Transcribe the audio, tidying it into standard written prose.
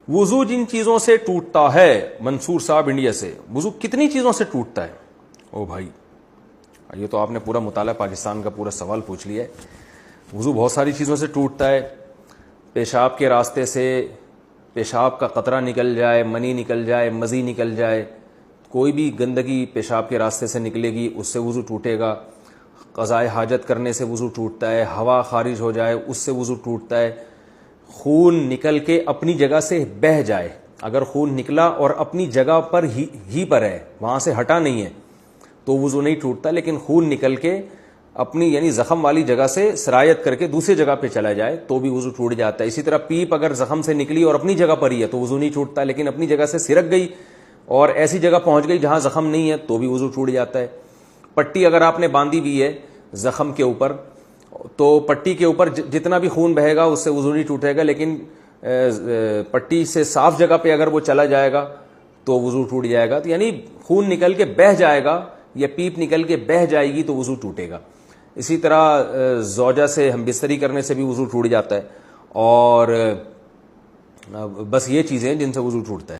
وضو جن چیزوں سے ٹوٹتا ہے، منصور صاحب انڈیا سے، وضو کتنی چیزوں سے ٹوٹتا ہے؟ او بھائی، یہ تو آپ نے پورا مطالعہ پاکستان کا پورا سوال پوچھ لیا ہے۔ وضو بہت ساری چیزوں سے ٹوٹتا ہے۔ پیشاب کے راستے سے پیشاب کا قطرہ نکل جائے، منی نکل جائے، مزی نکل جائے، کوئی بھی گندگی پیشاب کے راستے سے نکلے گی، اس سے وضو ٹوٹے گا۔ قضائے حاجت کرنے سے وضو ٹوٹتا ہے، ہوا خارج ہو جائے اس سے وضو ٹوٹتا ہے، خون نکل کے اپنی جگہ سے بہہ جائے، اگر خون نکلا اور اپنی جگہ پر ہی پر ہے، وہاں سے ہٹا نہیں ہے تو وضو نہیں ٹوٹتا، لیکن خون نکل کے اپنی یعنی زخم والی جگہ سے سرایت کر کے دوسری جگہ پہ چلا جائے تو بھی وضو ٹوٹ جاتا ہے۔ اسی طرح پیپ اگر زخم سے نکلی اور اپنی جگہ پر ہی ہے تو وضو نہیں ٹوٹتا، لیکن اپنی جگہ سے سرک گئی اور ایسی جگہ پہنچ گئی جہاں زخم نہیں ہے تو بھی وضو ٹوٹ جاتا ہے۔ پٹی اگر آپ نے باندھی ہوئی ہے زخم کے اوپر تو پٹی کے اوپر جتنا بھی خون بہے گا اس سے وضو نہیں ٹوٹے گا، لیکن پٹی سے صاف جگہ پہ اگر وہ چلا جائے گا تو وضو ٹوٹ جائے گا۔ تو یعنی خون نکل کے بہہ جائے گا یا پیپ نکل کے بہہ جائے گی تو وضو ٹوٹے گا۔ اسی طرح زوجہ سے ہم بستری کرنے سے بھی وضو ٹوٹ جاتا ہے، اور بس یہ چیزیں جن سے وضو ٹوٹتا ہے۔